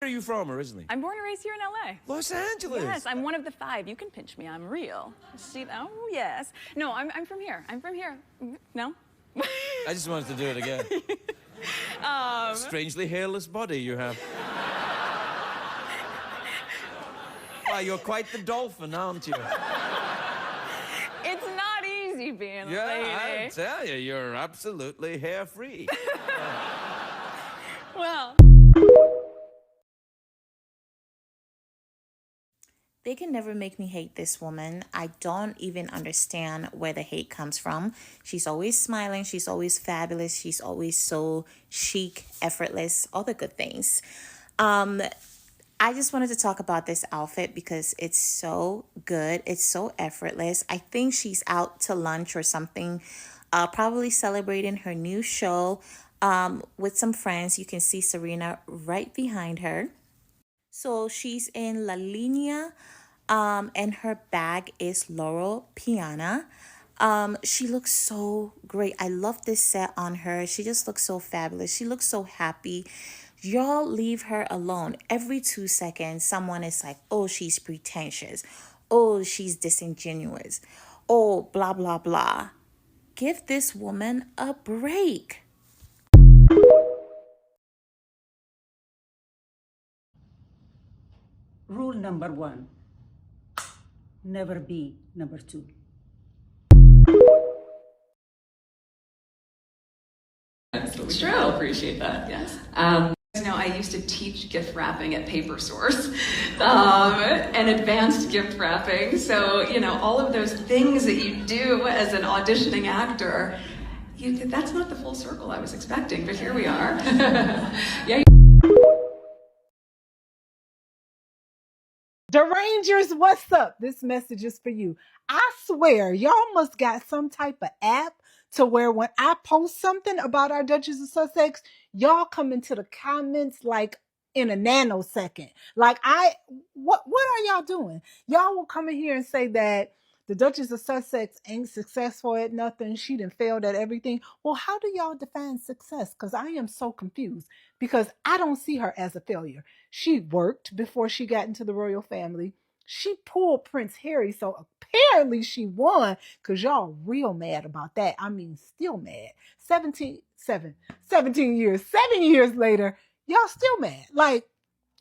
Where are you from originally? I'm born and raised here in LA. Los Angeles. Yes, I'm one of the 5. You can pinch me. I'm real. See? Oh, yes. No, I'm from here. I'm from here. No? I just wanted to do it again. Strangely hairless body you have. Why, you're quite the dolphin, aren't you? It's not easy being a lady. Yeah, I tell you, you're absolutely hair-free. Well... They can never make me hate this woman. I don't even understand where the hate comes from. She's always smiling. She's always fabulous. She's always so chic, effortless, all the good things. I just wanted to talk about this outfit because it's so good. It's so effortless. I think she's out to lunch or something, probably celebrating her new show with some friends. You can see Serena right behind her. So she's in La Linea, and her bag is Loro Piana. She looks so great. I love this set on her. She just looks so fabulous. She looks so happy. Y'all leave her alone. Every 2 seconds, someone is like, oh, she's pretentious. Oh, she's disingenuous. Oh, blah, blah, blah. Give this woman a break. Rule number 1, never be number 2. It's true. I appreciate that. Yes. I used to teach gift wrapping at Paper Source and advanced gift wrapping. So, all of those things that you do as an auditioning actor, that's not the full circle I was expecting, but here we are. Yeah. Derangers, what's up? This message is for you. I swear, y'all must got some type of app to where when I post something about our Duchess of Sussex, y'all come into the comments like in a nanosecond. Like what are y'all doing? Y'all will come in here and say that the Duchess of Sussex ain't successful at nothing. She done failed at everything. Well, how do y'all define success? Because I am so confused because I don't see her as a failure. She worked before she got into the royal family. She pulled Prince Harry, so apparently she won because y'all real mad about that. I mean, still mad. 17 years, 7 years later, y'all still mad. Like,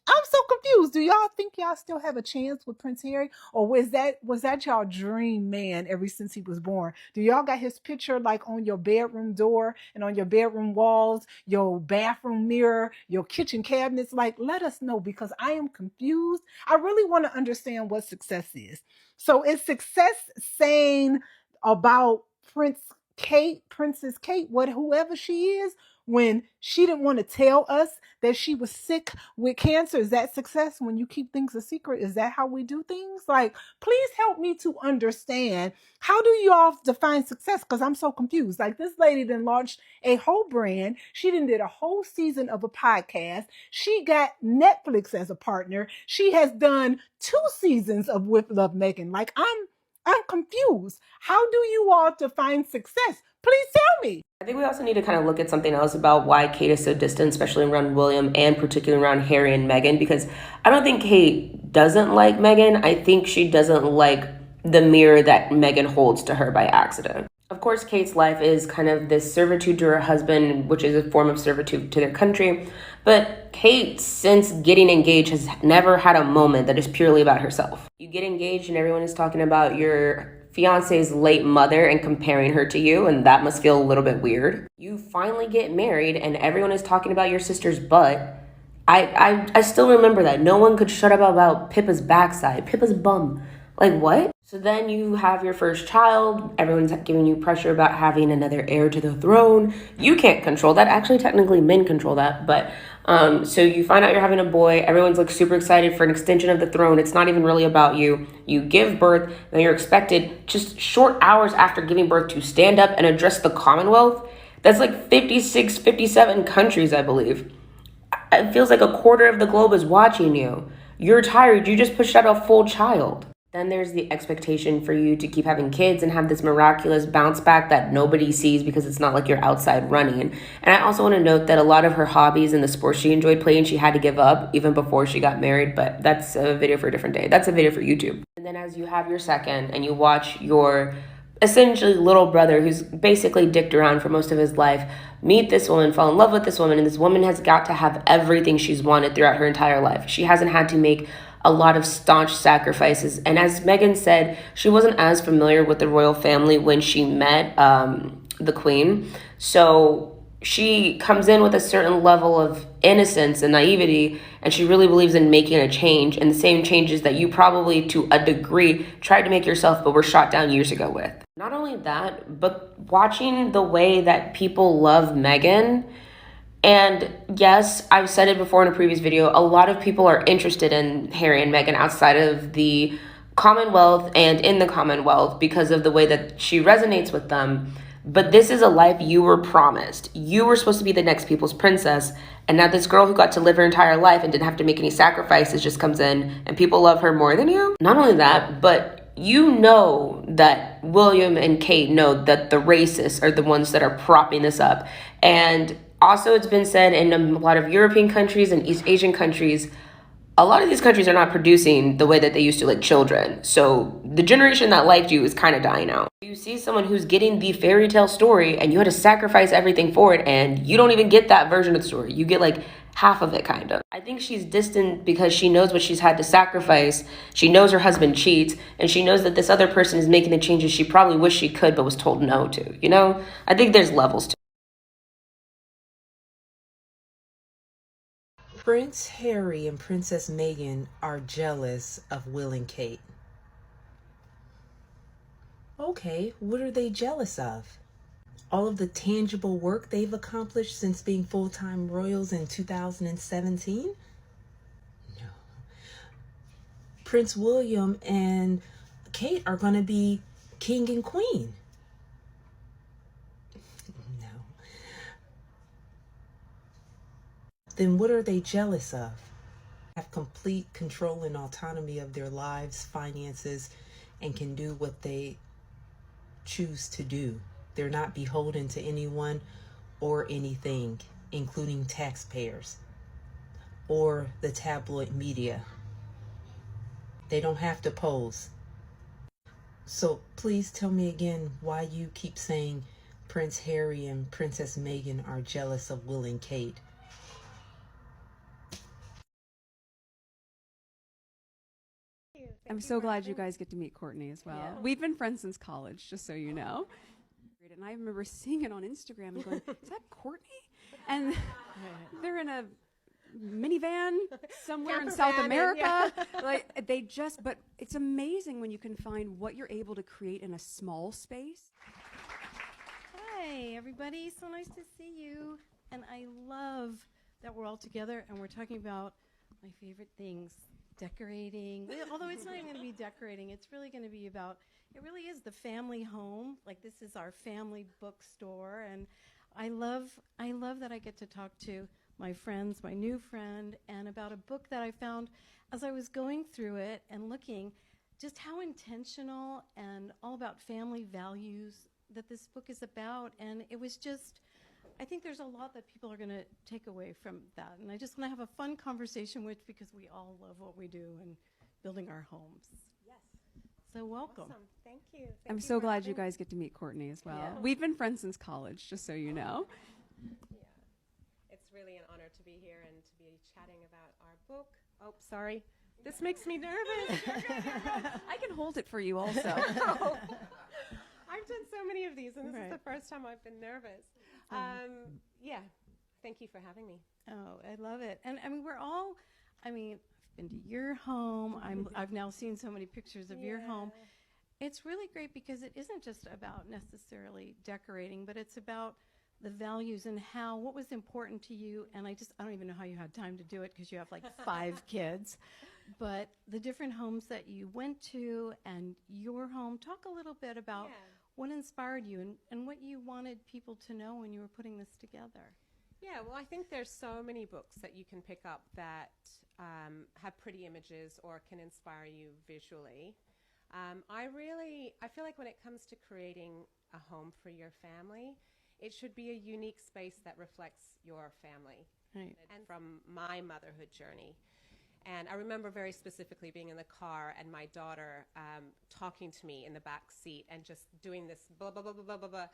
I'm so confused. Do y'all think y'all still have a chance with Prince Harry? Or was that y'all dream man ever since he was born? Do y'all got his picture like on your bedroom door and on your bedroom walls, your bathroom mirror, your kitchen cabinets? Like, let us know because I am confused. I really want to understand what success is. So is success saying about Princess Kate, whoever she is, when she didn't want to tell us that she was sick with cancer? Is that success when you keep things a secret? Is that how we do things? Like, please help me to understand, how do you all define success? Because I'm so confused. Like, this lady then launched a whole brand. She then did a whole season of a podcast. She got Netflix as a partner. She has done 2 seasons of With Love Meghan. Like, I'm confused. How do you all define success? Please tell me. I think we also need to kind of look at something else about why Kate is so distant, especially around William and particularly around Harry and Meghan, because I don't think Kate doesn't like Meghan. I think she doesn't like the mirror that Meghan holds to her by accident. Of course, Kate's life is kind of this servitude to her husband, which is a form of servitude to their country. But Kate, since getting engaged, has never had a moment that is purely about herself. You get engaged and everyone is talking about your fiance's late mother and comparing her to you, and that must feel a little bit weird. You finally get married and everyone is talking about your sister's butt. I still remember that. No one could shut up about Pippa's backside, Pippa's bum. Like, what? So then you have your first child. Everyone's giving you pressure about having another heir to the throne. You can't control that. Actually, technically, men control that. But so you find out you're having a boy. Everyone's like super excited for an extension of the throne. It's not even really about you. You give birth. Then you're expected just short hours after giving birth to stand up and address the Commonwealth. That's like 56, 57 countries, I believe. It feels like a quarter of the globe is watching you. You're tired. You just pushed out a full child. Then there's the expectation for you to keep having kids and have this miraculous bounce back that nobody sees because it's not like you're outside running. And I also want to note that a lot of her hobbies and the sports she enjoyed playing, she had to give up even before she got married, but that's a video for a different day. That's a video for YouTube. And then as you have your second and you watch your essentially little brother who's basically dicked around for most of his life meet this woman, fall in love with this woman, and this woman has got to have everything she's wanted throughout her entire life. She hasn't had to make a lot of staunch sacrifices. And as Meghan said, she wasn't as familiar with the royal family when she met the queen. So she comes in with a certain level of innocence and naivety, and she really believes in making a change, and the same changes that you probably to a degree tried to make yourself but were shot down years ago with. Not only that, but watching the way that people love Meghan. And yes, I've said it before in a previous video, a lot of people are interested in Harry and Meghan outside of the Commonwealth and in the Commonwealth because of the way that she resonates with them. But this is a life you were promised. You were supposed to be the next people's princess. And now this girl who got to live her entire life and didn't have to make any sacrifices just comes in and people love her more than you. Not only that, but you know that William and Kate know that the racists are the ones that are propping this up. And also, it's been said in a lot of European countries and East Asian countries, a lot of these countries are not producing the way that they used to like children. So the generation that liked you is kind of dying out. You see someone who's getting the fairy tale story and you had to sacrifice everything for it, and you don't even get that version of the story. You get like half of it, kind of. I think she's distant because she knows what she's had to sacrifice. She knows her husband cheats, and she knows that this other person is making the changes she probably wished she could but was told no to. You know, I think there's levels to it. Prince Harry and Princess Meghan are jealous of Will and Kate. Okay, what are they jealous of? All of the tangible work they've accomplished since being full-time royals in 2017? No. Prince William and Kate are going to be king and queen. No. Then what are they jealous of? Have complete control and autonomy of their lives, finances, and can do what they choose to do. They're not beholden to anyone or anything, including taxpayers or the tabloid media. They don't have to pose. So please tell me again why you keep saying Prince Harry and Princess Meghan are jealous of Will and Kate. I'm so glad you guys get to meet Courtney as well. Yeah. We've been friends since college, just so you know. And I remember seeing it on Instagram and going, is that Courtney? And they're in a minivan somewhere in South America. Like but it's amazing when you can find what you're able to create in a small space. Hi, everybody. So nice to see you. And I love that we're all together and we're talking about my favorite things. Decorating, although it's not even going to be decorating, it's really going to be about, it really is the family home. Like, this is our family bookstore, and I love that I get to talk to my friends, my new friend, and about a book that I found as I was going through it and looking just how intentional and all about family values that this book is about. And it was just, I think there's a lot that people are going to take away from that. And I just want to have a fun conversation with, because we all love what we do and building our homes. Yes. So welcome. Awesome. Thank you. I'm so glad you guys get to meet Courtney as well. Yeah. We've been friends since college, just so you know. Yeah. It's really an honor to be here and to be chatting about our book. Oh, sorry. This makes me nervous. I can hold it for you also. I've done so many of these, and this is the first time I've been nervous. Yeah, thank you for having me. Oh, I love it. And I mean, I've been to your home. I've now seen so many pictures of your home. It's really great because it isn't just about necessarily decorating, but it's about the values and what was important to you. And I don't even know how you had time to do it because you have like 5 kids, but the different homes that you went to and your home. Talk a little bit about what inspired you and what you wanted people to know when you were putting this together. Yeah, well, I think there's so many books that you can pick up that have pretty images or can inspire you visually. I feel like when it comes to creating a home for your family, it should be a unique space that reflects your family. Right. And from my motherhood journey. And I remember very specifically being in the car and my daughter talking to me in the back seat and just doing this blah, blah, blah, blah, blah, blah, blah.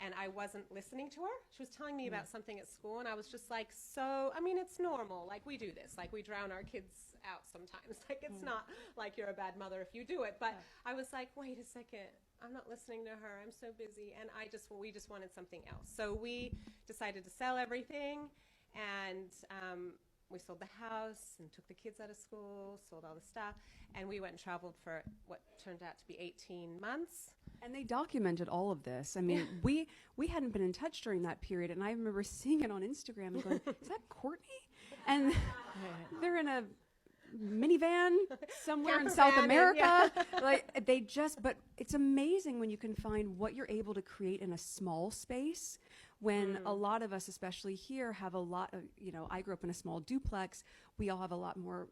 And I wasn't listening to her. She was telling me about something at school, and I was just like, it's normal. Like, we do this. Like, we drown our kids out sometimes. Like, it's not like you're a bad mother if you do it. But I was like, wait a second. I'm not listening to her. I'm so busy. And we just wanted something else. So we decided to sell everything, and we sold the house and took the kids out of school, sold all the stuff, and we went and traveled for what turned out to be 18 months. And they documented all of this. I mean, we hadn't been in touch during that period, and I remember seeing it on Instagram and going, "Is that Courtney?" And they're in a minivan somewhere in South America. But it's amazing when you can find what you're able to create in a small space. When a lot of us, especially here, have a lot of, I grew up in a small duplex. We all have a lot more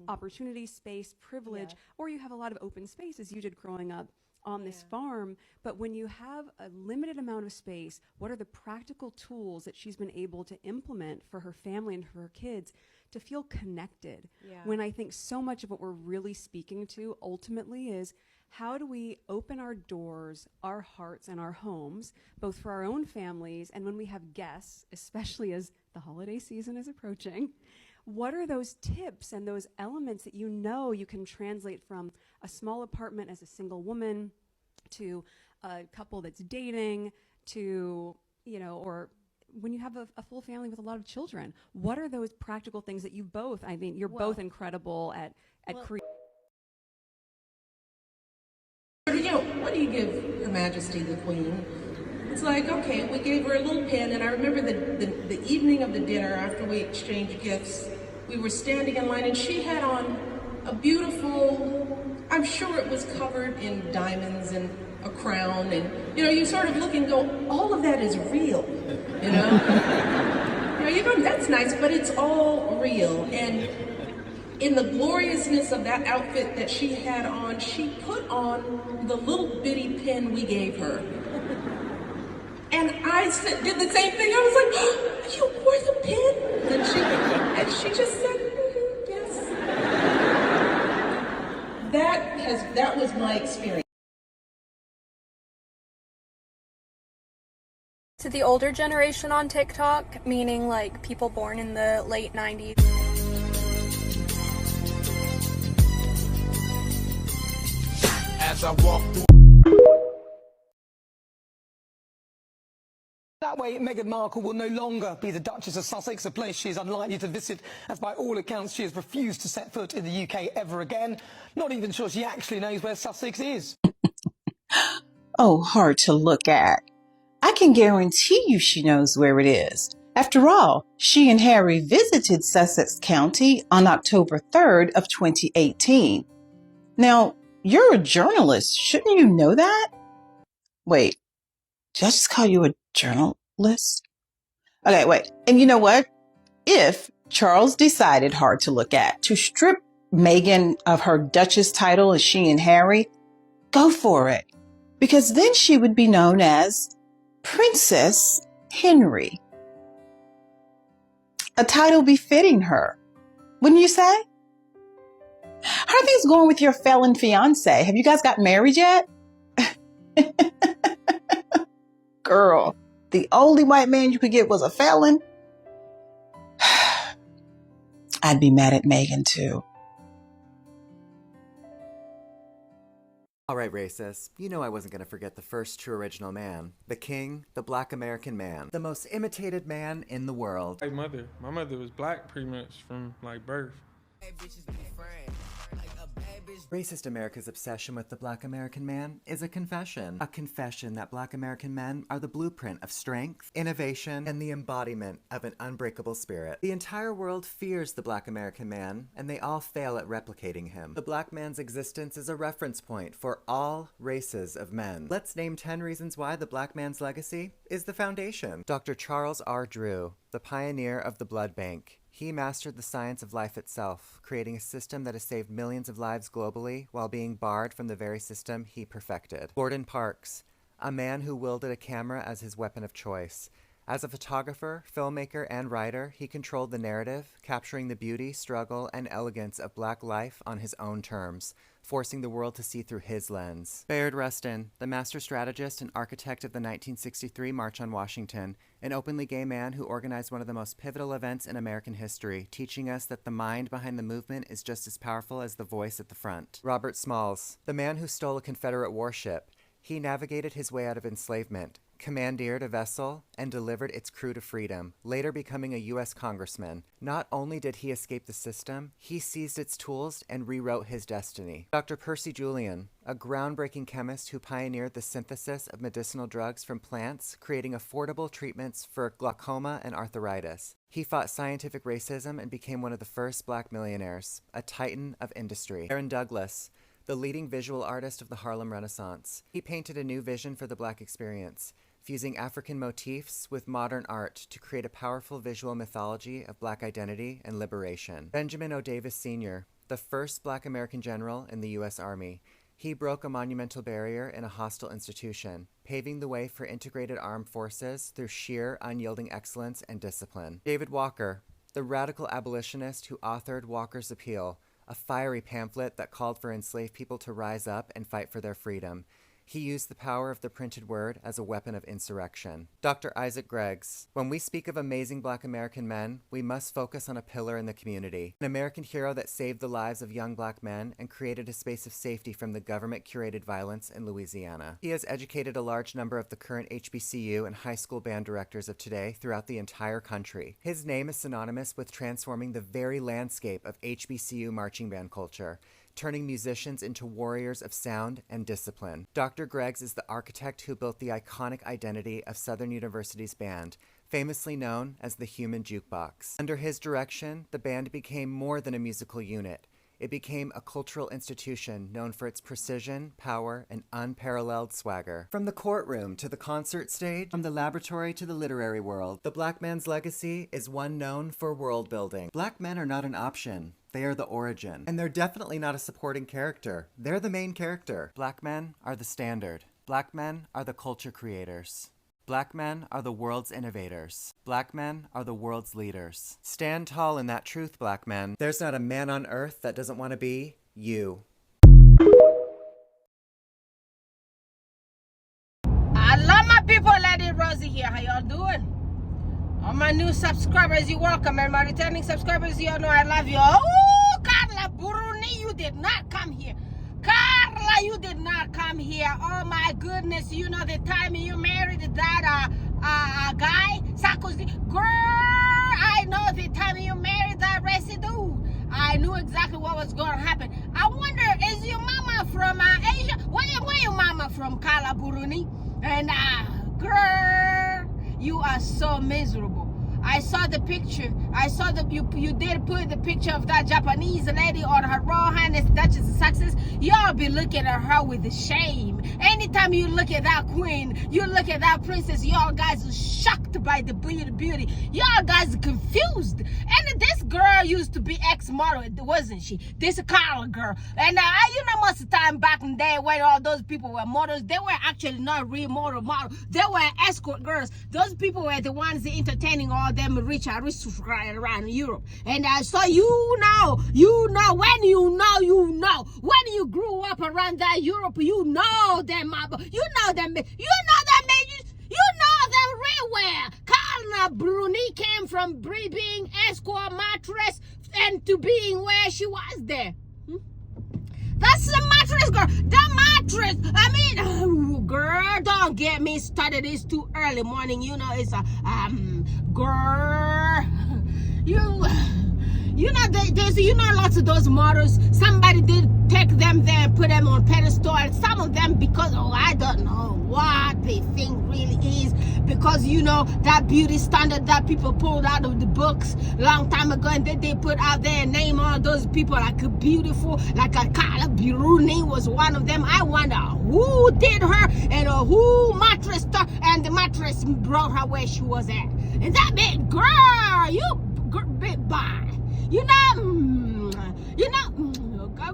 opportunity, space, privilege, or you have a lot of open space as you did growing up on this farm. But when you have a limited amount of space, what are the practical tools that she's been able to implement for her family and for her kids to feel connected? When I think so much of what we're really speaking to ultimately is, how do we open our doors, our hearts, and our homes, both for our own families and when we have guests, especially as the holiday season is approaching? What are those tips and those elements that you can translate from a small apartment as a single woman to a couple that's dating to, or when you have a full family with a lot of children? What are those practical things that you're both incredible at creating? What do you give Her Majesty the Queen? It's like, okay, we gave her a little pin, and I remember the evening of the dinner after we exchanged gifts, we were standing in line, and she had on a beautiful, I'm sure it was covered in diamonds and a crown, and you sort of look and go, all of that is real, that's nice, but it's all real. And in the gloriousness of that outfit that she had on, she put on the little bitty pin we gave her. And I did the same thing. I was like, oh, you wore the pin? And she just said, yes. That was my experience. To the older generation on TikTok, meaning like people born in the late 90s. As I walk through. That way, Meghan Markle will no longer be the Duchess of Sussex, a place she is unlikely to visit, as by all accounts she has refused to set foot in the UK ever again. Not even sure she actually knows where Sussex is. Oh, hard to look at. I can guarantee you she knows where it is. After all, she and Harry visited Sussex County on October 3rd of 2018. Now, you're a journalist. Shouldn't you know that? Wait, did I just call you a journalist? Okay, wait. And you know what? If Charles decided, hard to look at, to strip Meghan of her Duchess title as she and Harry, go for it. Because then she would be known as Princess Henry. A title befitting her, wouldn't you say? How are things going with your felon fiance? Have you guys got married yet? Girl, the only white man you could get was a felon. I'd be mad at Meghan too. All right, racists, you know I wasn't going to forget the first true original man. The king, the black American man. The most imitated man in the world. My mother was black pretty much from like birth. Racist America's obsession with the black American man is a confession that black American men are the blueprint of strength, innovation, and the embodiment of an unbreakable spirit. The entire world fears the black American man, and they all fail at replicating him. The black man's existence is a reference point for all races of men. Let's name 10 reasons why the black man's legacy is the foundation. Dr. Charles R. Drew, the pioneer of the blood bank. He mastered the science of life itself, creating a system that has saved millions of lives globally while being barred from the very system he perfected. Gordon Parks, a man who wielded a camera as his weapon of choice. As a photographer, filmmaker, and writer, he controlled the narrative, capturing the beauty, struggle, and elegance of Black life on his own terms, forcing the world to see through his lens. Bayard Rustin, the master strategist and architect of the 1963 March on Washington, an openly gay man who organized one of the most pivotal events in American history, teaching us that the mind behind the movement is just as powerful as the voice at the front. Robert Smalls, the man who stole a Confederate warship. He navigated his way out of enslavement, commandeered a vessel, and delivered its crew to freedom, later becoming a U.S. congressman. Not only did he escape the system, he seized its tools and rewrote his destiny. Dr. Percy Julian, a groundbreaking chemist who pioneered the synthesis of medicinal drugs from plants, creating affordable treatments for glaucoma and arthritis. He fought scientific racism and became one of the first Black millionaires, a titan of industry. Aaron Douglas, the leading visual artist of the Harlem Renaissance. He painted a new vision for the Black experience, fusing African motifs with modern art to create a powerful visual mythology of Black identity and liberation. Benjamin O. Davis Sr., the first Black American general in the U.S. Army. He broke a monumental barrier in a hostile institution, paving the way for integrated armed forces through sheer, unyielding excellence and discipline. David Walker, the radical abolitionist who authored Walker's Appeal, a fiery pamphlet that called for enslaved people to rise up and fight for their freedom. He used the power of the printed word as a weapon of insurrection. Dr. Isaac Greggs. When we speak of amazing Black American men, we must focus on a pillar in the community. An American hero that saved the lives of young Black men and created a space of safety from the government-curated violence in Louisiana. He has educated a large number of the current HBCU and high school band directors of today throughout the entire country. His name is synonymous with transforming the very landscape of HBCU marching band culture, turning musicians into warriors of sound and discipline. Dr. Greggs is the architect who built the iconic identity of Southern University's band, famously known as the Human Jukebox. Under his direction, the band became more than a musical unit. It became a cultural institution known for its precision, power, and unparalleled swagger. From the courtroom to the concert stage, from the laboratory to the literary world, the Black man's legacy is one known for world building. Black men are not an option. They are the origin. And they're definitely not a supporting character. They're the main character. Black men are the standard. Black men are the culture creators. Black men are the world's innovators. Black men are the world's leaders. Stand tall in that truth, Black men. There's not a man on earth that doesn't want to be you. I love my people, Lady Rosie here. How y'all doing? All my new subscribers, you're welcome. And my returning subscribers, y'all know I love you. Oh, Carla Buruni, you did not come here. Carla, you did not come here. Oh my goodness, you know the time you married that guy, Sarkozy. Girl, I know the time you married that residue. I knew exactly what was going to happen. I wonder, is your mama from Asia? Where your mama from, Carla Buruni? And girl, you are so miserable. I saw the picture. I saw that you did put the picture of that Japanese lady on her Royal Highness Duchess of Sussex. Y'all be looking at her with shame. Anytime you look at that queen, you look at that princess, y'all guys are shocked by the beauty. Y'all guys are confused. And this girl used to be ex-model, wasn't she? This Carla girl. And you know, most of the time back in the day when all those people were models, they were actually not real models. They were escort girls. Those people were the ones entertaining all them rich aristocrats around Europe. And so you know, when you grew up around that Europe, you know them real well. Carla Bruni came from being escort mattress and to being where she was there. That's the mattress, girl. The mattress. I mean, girl, don't get me started. It's too early morning. You know, it's a girl. You know, there's lots of those models. Somebody did take them there and put them on pedestal. And some of them, because I don't know what they think really is, because you know that beauty standard that people pulled out of the books long time ago, and then they put out there and name all those people like a beautiful, like a Carla Bruni was one of them. I wonder who did her and who mattressed her, and the mattress brought her where she was at. And that big girl, bye. You know,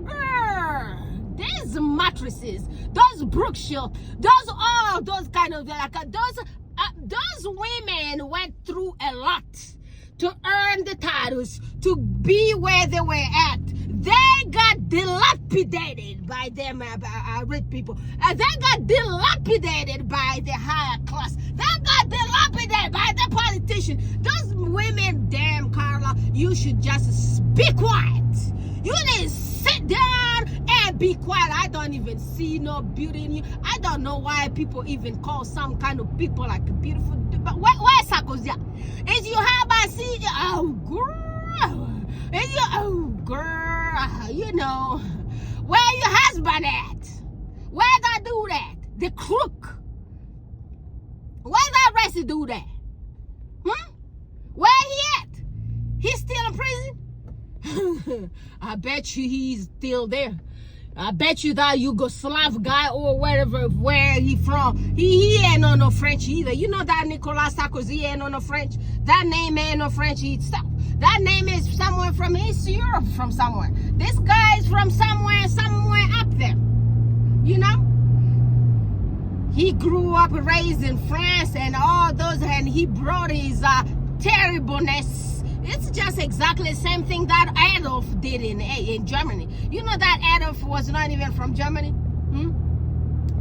girl, these mattresses, those Brookshire, those kind of those women went through a lot to earn the titles, to be where they were at. They got dilapidated by them rich people. They got dilapidated by the higher class. They got dilapidated by the politician. Those women, damn Carla, you should just be quiet. You need to sit down and be quiet. I don't even see no beauty in you. I don't know why people even call some kind of people like beautiful. But where's Sarkozy? Is you have I see? Oh, girl. Is you? Oh, girl. You know, where your husband at? Where that do that? The crook. Where that rest do that? Where he at? He's still in prison? I bet you he's still there. I bet you that Yugoslav guy or where he from, he ain't no French either. You know that Nicolas Sarkozy ain't no French. That name ain't no French itself. That name is someone from East Europe, from somewhere. This guy is from somewhere up there. You know? He grew up raised in France and all those, and he brought his terribleness. It's just exactly the same thing that Adolf did in Germany. You know that Adolf was not even from Germany?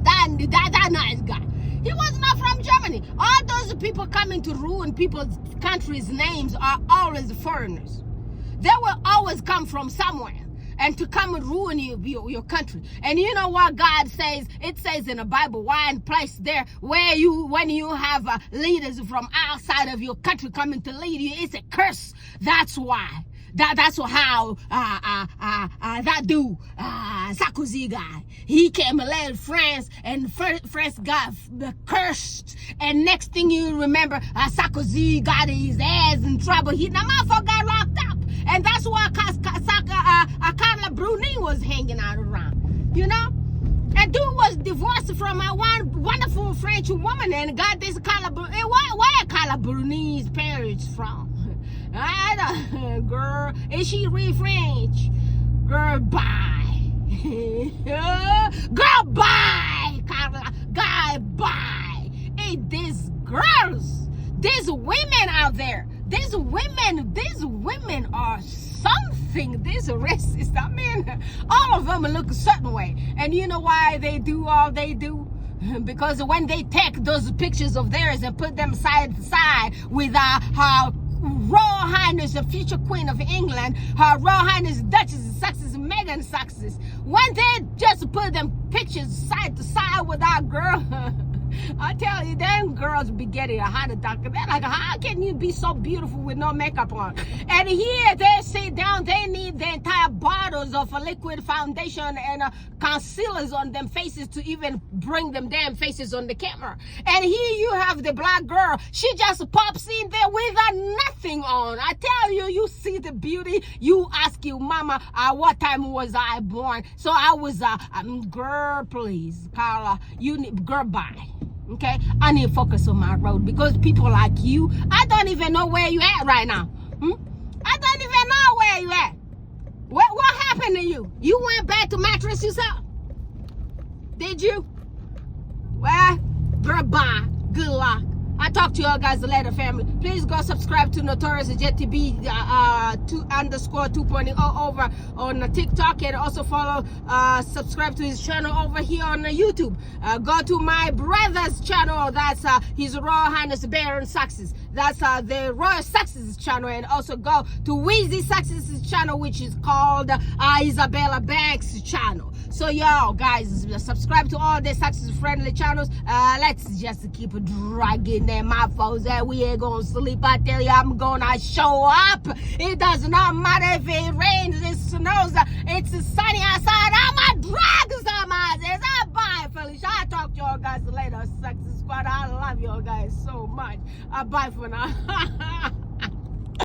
That nice guy. He was not from Germany. All those people coming to ruin people's countries' names are always foreigners. They will always come from somewhere and to come and ruin your country. And you know what God says? It says in the Bible, one place there where when you have leaders from outside of your country coming to lead you, it's a curse. That's why. That's how that dude, Sarkozy guy, he came and led France, and France got cursed. And next thing you remember, Sarkozy got his ass in trouble. The motherfucker got locked up. And that's why Carla Bruni was hanging out around, you know? And dude was divorced from a wonderful French woman and got this Carla Bruni. Where Carla Bruni's parents from? I don't, girl, is she real French? Girl, bye. Girl, bye, Carla. Guy, bye. Hey, these girls, these women out there, these women are something. These racists, I mean, all of them look a certain way. And you know why they do all they do? Because when they take those pictures of theirs and put them side to side with her Royal Highness, the future Queen of England, her Royal Highness Duchess of Sussex, Meghan Sussex, when they just put them pictures side to side with our girl, I tell you, them girls be getting a heart attack. They're like, how can you be so beautiful with no makeup on? And here they sit down, they need the entire bottles of a liquid foundation and concealers on them faces to even bring them damn faces on the camera. And here you have the black girl. She just pops in there with nothing on. I tell you, you see the beauty. You ask your mama, what time was I born? So I was, girl, please, Carla, you need, girl, bye. Okay, I need to focus on my road because people like you, I don't even know where you at right now. I don't even know where you at. What happened to you? You went back to mattress yourself? Did you? Well, girl, bye. Good luck. I talk to y'all guys later, family. Please go subscribe to Notorious JTB _2.0 over on TikTok, and also follow, subscribe to his channel over here on YouTube. Go to my brother's channel. That's his Royal Highness Baron Sussex. That's the Royal Sussex channel, and also go to Weezy Sussex's channel, which is called Isabella Banks channel. So y'all guys, subscribe to all the Sussex friendly channels. Let's just keep dragging them mouthfuls that we ain't gonna sleep. I tell you, I'm gonna show up. It does not matter if it rains, it snows, it's sunny outside. I'm gonna drag some asses. Bye, Felicia. I'll talk to y'all guys later, Success Squad. I love y'all guys so much. Bye for now.